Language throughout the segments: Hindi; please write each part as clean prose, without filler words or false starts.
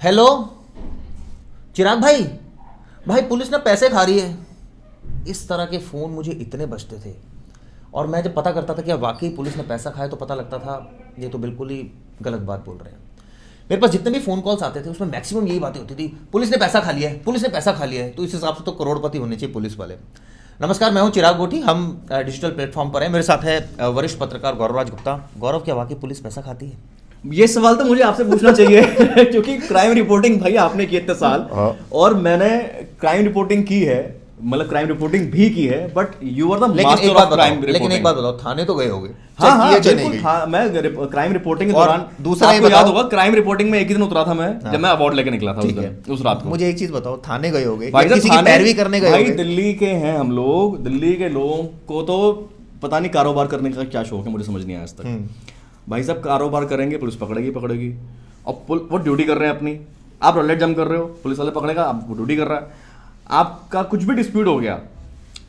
हेलो चिराग भाई, भाई पुलिस ने पैसे खा रही है। इस तरह के फ़ोन मुझे इतने बजते थे और मैं जब पता करता था कि वाकई पुलिस ने पैसा खाया तो पता लगता था ये तो बिल्कुल ही गलत बात बोल रहे हैं। मेरे पास जितने भी फ़ोन कॉल्स आते थे उसमें मैक्सिमम यही बातें होती थी, पुलिस ने पैसा खा लिया है, पुलिस ने पैसा खा लिया है। तो इस हिसाब से तो करोड़पति होने चाहिए पुलिस वाले। नमस्कार, मैं हूं चिराग गोटी, हम डिजिटल प्लेटफॉर्म पर हैं। मेरे साथ है वरिष्ठ पत्रकार गौरवराज गुप्ता। गौरव, क्या वाकई पुलिस पैसा खाती है? ये सवाल तो मुझे आपसे पूछना चाहिए क्योंकि क्राइम रिपोर्टिंग भाई आपने की इतने साल और मैंने क्राइम रिपोर्टिंग की है, मतलब क्राइम रिपोर्टिंग भी की है, but you are the master of crime reporting. लेकिन एक बात बताओ, थाने तो गए होगे? हाँ, बिल्कुल। हाँ, मैं क्राइम रिपोर्टिंग के दौरान, दूसरा आपको याद होगा क्राइम रिपोर्टिंग में एक ही दिन उतरा था मैं, जब मैं अवार्ड लेके निकला था उस रात को। मुझे एक चीज बताओ, थाने गए होगे भाई, किसी की पैरवी करने गए होगे? दिल्ली के हैं हम लोग, दिल्ली के लोगों को तो पता नहीं कारोबार करने का क्या शौक है, मुझे समझ नहीं आया आज तक। भाई साहब कारोबार करेंगे, पुलिस पकड़ेगी। और वो ड्यूटी कर रहे हैं अपनी, आप रॉलेट जम कर रहे हो, पुलिस वाले पकड़ेगा, आप वो ड्यूटी कर रहा है। आपका कुछ भी डिस्प्यूट हो गया,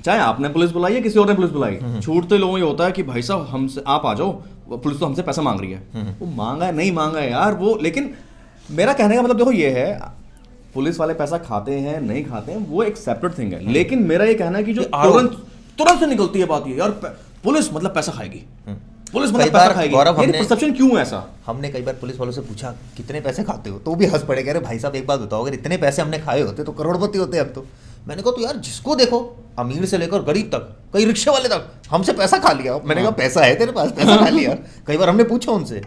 चाहे आपने पुलिस बुलाई या किसी और ने पुलिस बुलाई, छूटते लोगों ये होता है कि भाई साहब हमसे आप आ जाओ, पुलिस तो हमसे पैसा मांग रही है। वो मांगा है नहीं मांगा है यार वो, लेकिन मेरा कहने का मतलब देखो ये है, पुलिस वाले पैसा खाते हैं नहीं खाते हैं वो एक सेपरेट थिंग है, लेकिन मेरा ये कहना है कि जो तुरंत से निकलती है बात ये यार पुलिस मतलब पैसा खाएगी, पुलिस मतलब पैसा खाएगी। ये परसेप्शन क्यों है ऐसा? हमने कई बार पुलिस वालों से पूछा कितने पैसे खाते हो, तो वो भी हंस पड़े, कह रहे भाई साहब एक बात बताओ, अगर इतने पैसे हमने खाए होते तो करोड़पति होते अब तो। मैंने कहा तो यार जिसको देखो, अमीर से लेकर गरीब तक, कई रिक्शे वाले तक, हमसे पैसा खा लिया। मैंने कहा पैसा है तेरे पास, पैसा खा लिया। कई बार हमने पूछा उनसे।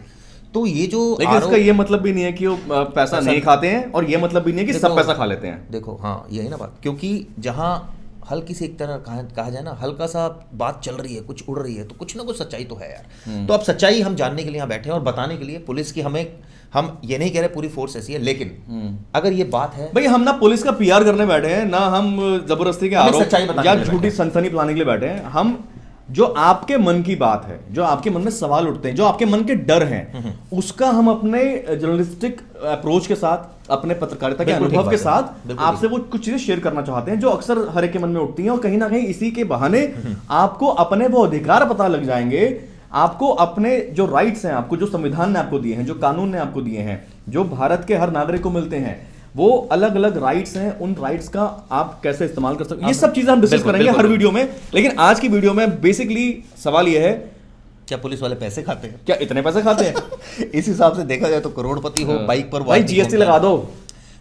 तो ये जो, लेकिन इसका ये मतलब भी नहीं है कि वो पैसा नहीं खाते हैं, और ये मतलब भी नहीं है कि सब पैसा खा लेते हैं। देखो हाँ, यही ना बात, क्योंकि जहाँ हल्की सी एक तरह कहा जाए ना, हल्का सा बात चल रही है, कुछ उड़ रही है, तो कुछ ना कुछ सच्चाई तो है यार। तो अब सच्चाई हम जानने के लिए यहाँ बैठे हैं और बताने के लिए पुलिस की हम ये नहीं कह रहे पूरी फोर्स ऐसी है, लेकिन अगर ये बात है भाई, हम ना पुलिस का पीआर करने बैठे हैं, ना हम जबरदस्ती के आरोप या झूठी सनसनी फैलाने के लिए बैठे हैं। हम जो आपके मन की बात है, जो आपके मन में सवाल उठते हैं, जो आपके मन के डर हैं, उसका हम अपने जर्नलिस्टिक अप्रोच के साथ, अपने पत्रकारिता के अनुभव के साथ आपसे वो कुछ चीजें शेयर करना चाहते हैं जो अक्सर हर एक के मन में उठती हैं, और कहीं ना कहीं इसी के बहाने आपको अपने वो अधिकार पता लग जाएंगे, आपको अपने जो राइट्स हैं, आपको जो संविधान ने आपको दिए हैं, जो कानून ने आपको दिए हैं, जो भारत के हर नागरिक को मिलते हैं, वो अलग अलग राइट्स हैं, उन राइट्स का आप कैसे इस्तेमाल कर सकते हैं, ये सब चीजें हम डिस्कस करेंगे हर वीडियो में। लेकिन आज की वीडियो में बेसिकली सवाल ये है, क्या पुलिस वाले पैसे खाते हैं? क्या इतने पैसे खाते हैं? इस हिसाब से देखा जाए तो करोड़पति हो, बाइक पर भाई जीएसटी लगा दो,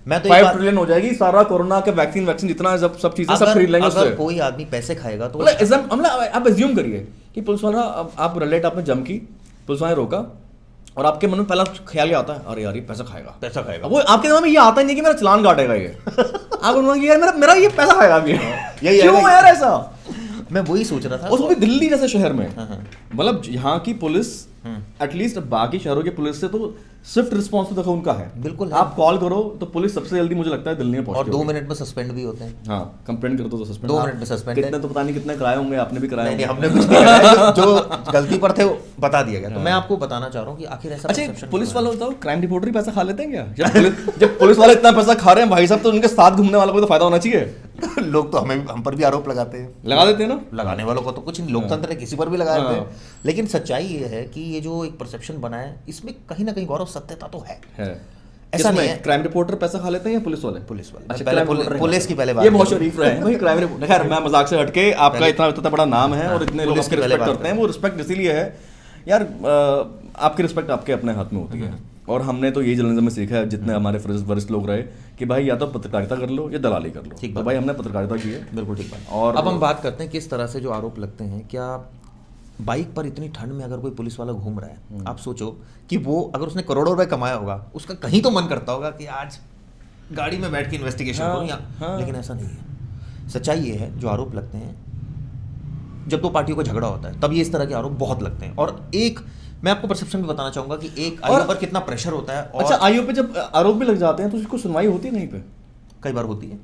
मैं तो 5 ट्रिलियन हो जाएगी, सारा कोरोना का वैक्सीन जितना है, सब चीजें सब खरीद लेंगे। अगर कोई आदमी पैसे खाएगा तो आप एज्यूम करिए कि पुलिस वाला, आप रलेट आपने जम की, पुलिस वाले रोका, और आपके मन में पहला ख्याल ये आता है, अरे यार ये पैसा खाएगा। वो आपके दिमाग में ये आता ही नहीं कि मेरा चालान काटेगा ये। आप बोलोगे यार मेरा ये पैसा खाएगा अभी, क्यों यार ऐसा? मैं वही सोच रहा था। उसको भी दिल्ली जैसे शहर में, मतलब यहाँ की पुलिस एटलीस्ट बाकी शहरों की पुलिस से तो स्विफ्ट रिस्पॉन्स तो देखो उनका है, बिल्कुल। आप कॉल करो तो पुलिस सबसे जल्दी मुझे लगता है दिल्ली में पहुंचती है, और 2 मिनट में सस्पेंड भी होते हैं। हाँ, कंप्लेंट कर दो तो सस्पेंड, 2 मिनट में सस्पेंड। कितने तो पता नहीं कितने कराए होंगे, आपने भी कराए नहीं, हमने कुछ नहीं कराया, जो गलती पर थे वो बता दिया गया। तो मैं आपको बताना चाह रहा हूँ कि आखिर ऐसा अच्छा, पुलिस वाले बताओ, क्राइम रिपोर्टर ही पैसा खा लेते हैं क्या? जब पुलिस वाले इतना पैसा खा रहे हैं भाई साहब, तो उनके साथ घूमने वालों को तो फायदा होना चाहिए। लोग तो हम पर भी आरोप लगाते हैं, लगा देते हैं ना। लगाने वालों को तो कुछ नहीं, लोकतंत्र है, किसी पर भी लगा देते हैं। लेकिन सच्चाई ये है कि ये जो एक परसेप्शन बना है, इसमें कहीं ना कहीं गौरव सत्यता तो है। ऐसा नहीं है क्राइम रिपोर्टर पैसा खा लेते हैं या पुलिस वाले? अच्छा, पहले पुलिस की पहले बात, ये बहुत शरीफ रहे भाई क्राइम रिपोर्टर। खैर, मैं मजाक से हटके, आपका इतना बड़ा नाम है और इतने लोग आपकी रिस्पेक्ट करते हैं, वो रिस्पेक्ट इसीलिए है यार, आपकी रिस्पेक्ट आपके अपने हाथ में होती है। और हमने तो यही जर्नलिज्म में सीखा है, जितने हमारे वरिष्ठ लोग रहे, कि भाई या तो पत्रकारिता कर लो या दलाली कर लो। ठीक, तो भाई हमने पत्रकारिता की है। बिल्कुल ठीक बात। और अब हम बात करते हैं किस तरह से जो आरोप लगते हैं। क्या बाइक पर इतनी ठंड में अगर कोई पुलिस वाला घूम रहा है, आप सोचो कि वो अगर उसने करोड़ों रुपए कमाया होगा, उसका कहीं तो मन करता होगा कि आज गाड़ी में बैठ के इन्वेस्टिगेशन करूँ, लेकिन ऐसा नहीं है। सच्चाई ये है, जो आरोप लगते हैं, जब 2 पार्टियों का झगड़ा होता है तब ये इस तरह के आरोप बहुत लगते हैं। और एक मैं आपको परसेप्शन भी बताना चाहूंगा कि एक आईओ पर कितना प्रेशर होता है। और अच्छा, आईओ पे जब आरोप भी लग जाते हैं तो उसको सुनवाई होती है नहीं पे? कई बार होती है,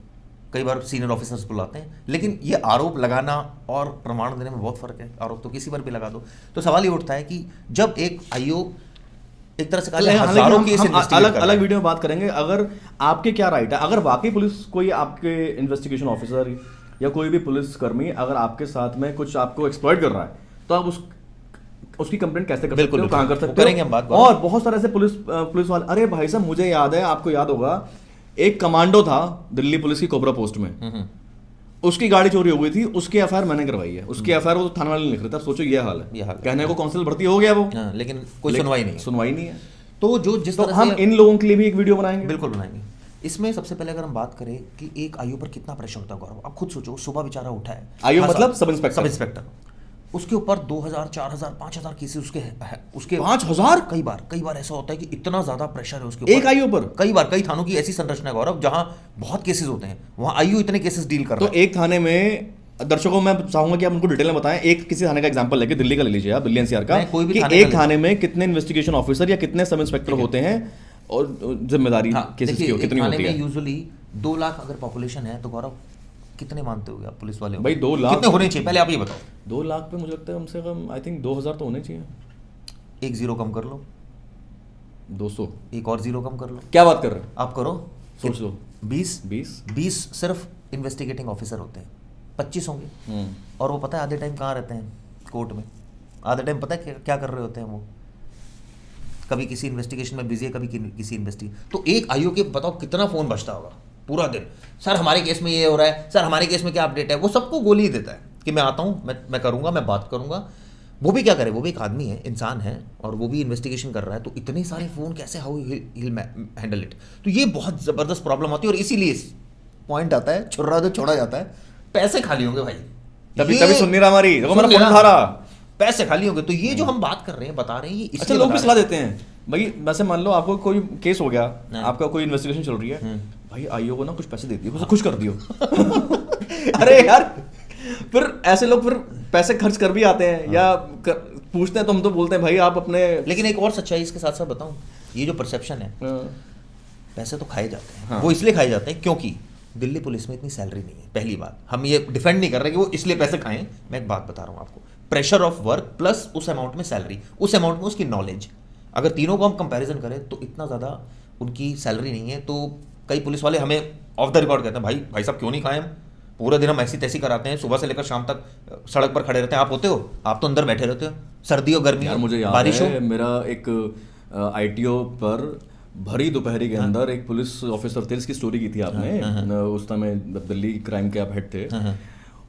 कई बार सीनियर ऑफिसर्स बुलाते हैं, लेकिन ये आरोप लगाना और प्रमाण देने में बहुत फर्क है। आरोप तो किसी पर भी लगा दो। तो सवाल ये उठता है कि जब एक आईओ एक तरह से हजारों केस अलग वीडियो में बात करेंगे, अगर आपके क्या राइट है, अगर वाकई पुलिस कोई आपके इन्वेस्टिगेशन ऑफिसर या कोई भी पुलिस कर्मी अगर आपके साथ में कुछ आपको एक्सप्लॉइट कर रहा है, तो आप उस उसकी कंप्लेंट कैसे कर बिल्कुल, सकते हो, कहाँ कर बिल्कुल। सकते हो, करेंगे हम बात। और बहुत सारे ऐसे पुलिस वाले, अरे भाई साहब मुझे याद है, आपको याद होगा, एक कमांडो था दिल्ली पुलिस की कोबरा पोस्ट में, उसकी गाड़ी चोरी हो गई थी, उसकी एफआईआर मैंने करवाई है, उसकी एफआईआर वो तो थाने वाले ने लिख रहे थे। सोचो ये हाल है, कहने को कांस्टेबल भर्ती हो गया वो, लेकिन कोई सुनवाई नहीं है। सुनवाई नहीं है। तो जो जिस तो तरह हम से इन लोगों के लिए भी एक वीडियो बनाएंगे, बिल्कुल बनाएंगे। इसमें सबसे पहले अगर हम बात करें कि एक आयु पर कितना प्रेशर होता है गौरव, आप खुद सोचो, सुबह बेचारा उठा है, आयु हाँ, मतलब सब इंस्पेक्टर, उसके ऊपर 2000, 4000, 5000 केसेस उसके 5000 कई बार ऐसा होता है कि इतना ज्यादा प्रेशर है उसके ऊपर एक आयु पर। कई बार कई थानों की ऐसी संरचना है गौरव जहां बहुत केसेस होते हैं, वहां आयु इतने केसेस डील कर रहा तो एक थाने में, दर्शकों मैं चाहूंगा कि आप उनको डिटेल में बताएं, एक किसी थाने का एग्जांपल लेके, दिल्ली का ले लीजिए आप, दिल्ली एनसीआर का, कोई भी कि थाने एक थाने में कितने इन्वेस्टिगेशन ऑफिसर या कितने सब इंस्पेक्टर होते हैं और जिम्मेदारी केसेस की कितनी होती है। यूजुअली 2 लाख अगर पॉपुलेशन है तो गौरव कितने मानते हो आप पुलिस वाले? भाई 2 लाख कितने होने चाहिए पहले आप ये बताओ। 2 लाख पे मुझे लगता है कम से कम आई थिंक 2000 तो होने चाहिए। एक जीरो कम कर लो, 200, एक और जीरो कम कर लो, क्या बात कर रहे हैं आप करो, सोच लो, 20 सिर्फ इन्वेस्टिगेटिंग ऑफिसर होते हैं, 25 होंगे। और वो पता है आधे टाइम कहाँ रहते हैं? कोर्ट में। आधे टाइम पता है क्या कर रहे होते हैं वो? कभी किसी इन्वेस्टिगेशन में बिजी है, कभी किसी इन्वेस्टिगेशन। तो एक आयु के बताओ कितना फोन बजता होगा पूरा दिन, सर हमारे केस में ये हो रहा है, सर हमारे केस में क्या अपडेट है, वो सबको गोली ही देता है कि मैं आता हूँ, मैं करूँगा, मैं बात करूँगा। वो भी क्या करे, वो भी एक आदमी है, इंसान है, और वो भी इन्वेस्टिगेशन कर रहा है, तो इतने सारे फ़ोन कैसे हाउ हिल हैंडल इट। तो ये बहुत ज़बरदस्त प्रॉब्लम आती है, और इसीलिए पॉइंट आता है, छुर्रा जो छोड़ा जाता है, पैसे खाली होंगे भाई, तभी सुन नहीं रहा हमारी, देखो मेरा फोन उठा रहा, पैसे खाली होंगे। तो ये जो हम बात कर रहे हैं, बता रहे हैं, ये अच्छा लोग भी सलाह देते हैं भाई, वैसे मान लो आपको कोई केस हो गया, आपका कोई इन्वेस्टिगेशन चल रही है, भाई आईओ को ना कुछ पैसे दे दियो, उसे खुश कर दियो। अरे यार, फिर ऐसे लोग फिर पैसे खर्च कर भी आते हैं या पूछते हैं, तो हम तो बोलते हैं भाई आप अपने। लेकिन एक और सच्चाई इसके साथ साथ बताऊं, ये जो परसेप्शन है, पैसे तो खाए जाते हैं, वो इसलिए खाए जाते हैं क्योंकि दिल्ली पुलिस में इतनी सैलरी नहीं है। पहली बात, हम ये डिफेंड नहीं कर रहे कि वो इसलिए पैसे खाएं, मैं एक बात बता रहा हूं आपको, प्रेशर ऑफ वर्क प्लस उस अमाउंट में सैलरी, उस अमाउंट में उसकी नॉलेज, अगर तीनों को हम कंपैरिजन करें तो इतना ज़्यादा उनकी सैलरी नहीं है। तो कई पुलिस वाले हमें ऑफ द रिकॉर्ड कहते हैं, भाई साहब क्यों नहीं खाएं, पूरा दिन हम ऐसी तैसी कराते हैं, सुबह से लेकर शाम तक सड़क पर खड़े रहते हैं। आप होते हो, आप तो अंदर बैठे रहते हो, सर्दी हो गर्मी हो, मुझे याद बारिश हो। है मेरा एक आईटीओ पर भरी दोपहरी के अंदर एक पुलिस ऑफिसर थे, इसकी स्टोरी की थी आपने, उस समय दिल्ली क्राइम के आप हेड थे,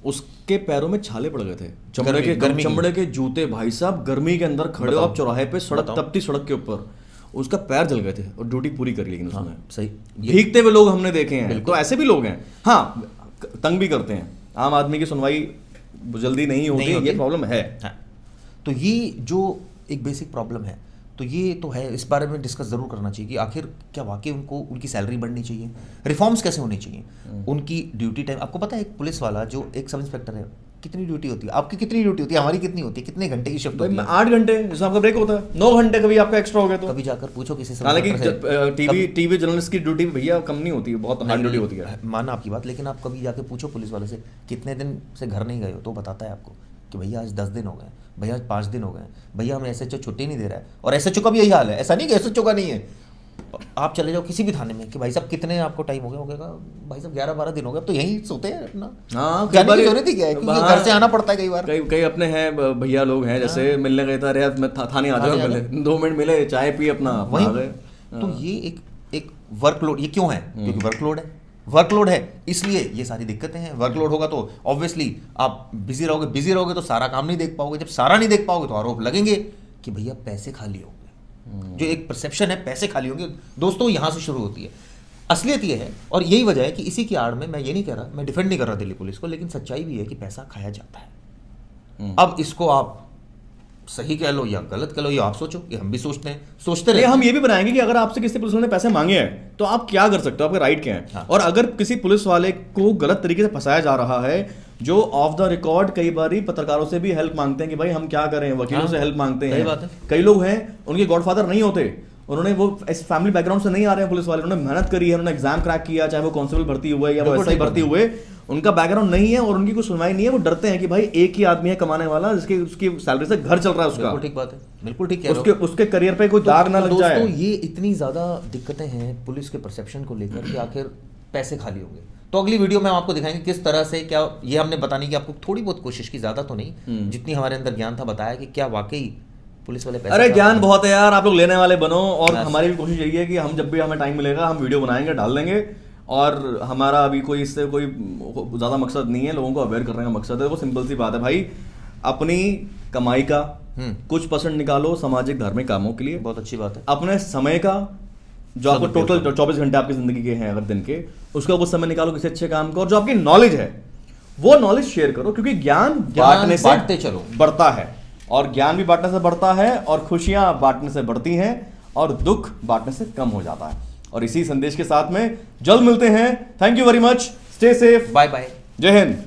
उसके पैरों में छाले पड़ गए थे, चमड़े के जूते, भाई साहब गर्मी के अंदर खड़े हो आप चौराहे पे, सड़क तपती सड़क के ऊपर, उसका पैर जल गए थे और ड्यूटी पूरी करी, लेकिन उसने सही भीगते हुए लोग हमने देखे हैं। तो ऐसे भी लोग हैं, हाँ तंग भी करते हैं, आम आदमी की सुनवाई जल्दी नहीं होती, ये प्रॉब्लम है। तो ये जो एक बेसिक प्रॉब्लम है, तो ये तो है, इस बारे में डिस्कस जरूर करना चाहिए कि आखिर क्या वाकई उनको उनकी सैलरी बढ़नी चाहिए, रिफॉर्म्स कैसे होनी चाहिए, उनकी ड्यूटी टाइम। आपको पता है एक पुलिस वाला जो एक सब इंस्पेक्टर है, कितनी ड्यूटी होती है? आपकी कितनी ड्यूटी होती है? हमारी कितनी होती है? कितने घंटे की शिफ्ट होती है? 8 घंटे, जिसमें आपका ब्रेक होता है 9 घंटे, कभी आपका एक्स्ट्रा हो गया तो कभी जाकर पूछो किसी से। हालांकि टीवी जर्नलिस्ट की ड्यूटी भैया कम नहीं होती है, बहुत हार्ड ड्यूटी होती है, माना आपकी बात, लेकिन आप कभी जाके पूछो पुलिस वाले से कितने दिन से घर नहीं गए हो, तो बताता है आपको कि भैया आज 10 दिन हो गए, भैया आज 5 दिन हो गए, भैया हमें एसएचओ छुट्टी नहीं दे रहा है। और एसएचओ का भी यही हाल है, ऐसा नहीं कि एसएचओ का नहीं है, आप चले जाओ किसी भी थाने में कि भाई साहब कितने आपको टाइम हो गया, भाई साहब 11-12 दिन हो गए, तो यहीं सोते हैं अपना। हाँ, जाने की जरूरत ही क्या है, क्योंकि घर से आना पड़ता है कई बार। कई अपने हैं भैया लोग हैं, जैसे मिलने गए थे, यार मैं थाने आ जाओ, मिले 2 मिनट मिले, चाय पी, अपना वहीं आ गए। तो ये एक वर्कलोड, ये क्यों है? क्योंकि वर्कलोड है, इसलिए ये सारी दिक्कतें हैं। वर्कलोड होगा तो ऑब्वियसली आप बिजी रहोगे तो सारा काम नहीं देख पाओगे, जब सारा नहीं देख पाओगे तो आरोप लगेंगे कि भैया पैसे खाली होंगे। जो एक परसेप्शन है पैसे खाली होंगे, दोस्तों यहां से शुरू होती है। असलियत ये है, और यही वजह है कि इसी की आड़ में, मैं ये नहीं कह रहा, मैं डिफेंड नहीं कर रहा दिल्ली पुलिस को, लेकिन सच्चाई भी है कि पैसा खाया जाता है। अब इसको आप सही कह लो या गलत कह लो, या आप सोचो, ये हम भी सोचते रहे। हम ये भी बनाएंगे कि अगर आपसे किसी पुलिस वाले ने पैसे मांगे हैं तो आप क्या कर सकते हो, आपके राइट क्या है। हाँ। और अगर किसी पुलिस वाले को गलत तरीके से फंसाया जा रहा है, जो ऑफ द रिकॉर्ड कई बार पत्रकारों से भी हेल्प मांगते हैं कि भाई हम क्या करें, वकीलों से हेल्प मांगते हैं। कई लोग हैं उनके गॉडफादर नहीं होते, उन्होंने वो इस फैमिली बैकग्राउंड से नहीं आ रहे हैं पुलिस वाले, उन्होंने मेहनत करी है, उन्होंने एग्जाम क्रैक किया, चाहे वो कांस्टेबल भर्ती हुए या वो एसआई भर्ती हुए, उनका बैकग्राउंड नहीं है और उनकी कोई सुनवाई नहीं है। वो डरते हैं कि भाई एक ही आदमी है कमाने वाला, जिसकी उसकी सैलरी से घर चल रहा है उसका। बिल्कुल ठीक बात है, बिल्कुल ठीक है। उसके करियर पे कोई दाग ना लग जाए। दोस्तों ये इतनी ज्यादा दिक्कतें हैं पुलिस के परसेप्शन को लेकर कि आखिर पैसे खाली होंगे। तो अगली वीडियो में हम आपको दिखाएंगे किस तरह से, क्या ये हमने बताने की आपको थोड़ी बहुत कोशिश की, ज्यादा तो नहीं, जितनी हमारे अंदर ज्ञान था बताया कि क्या वाकई पुलिस वाले पैसे अरे खा ज्ञान रहे बहुत है यार, आप लोग लेने वाले बनो। और बस। हमारी भी कोशिश यही है कि हम जब भी हमें टाइम मिलेगा हम वीडियो बनाएंगे, डाल देंगे। और हमारा अभी कोई इससे कोई ज़्यादा मकसद नहीं है, लोगों को अवेयर करने का मकसद है। वो सिंपल सी बात है भाई, अपनी कमाई का कुछ % निकालो सामाजिक धार्मिक कामों के लिए। बहुत अच्छी बात है। अपने समय का जो आपको सदुपयोग टोटल 24 घंटे आपकी जिंदगी के हैं अगर दिन के, उसका कुछ समय निकालो किसी अच्छे काम का। और जो आपकी नॉलेज है वो नॉलेज शेयर करो, क्योंकि ज्ञान बांटने से बांटते चलो। बढ़ता है, और ज्ञान भी बांटने से बढ़ता है, और खुशियां बांटने से बढ़ती हैं, और दुख बांटने से कम हो जाता है। और इसी संदेश के साथ में जल्द मिलते हैं। Thank you very much, stay safe, bye bye, जय हिंद।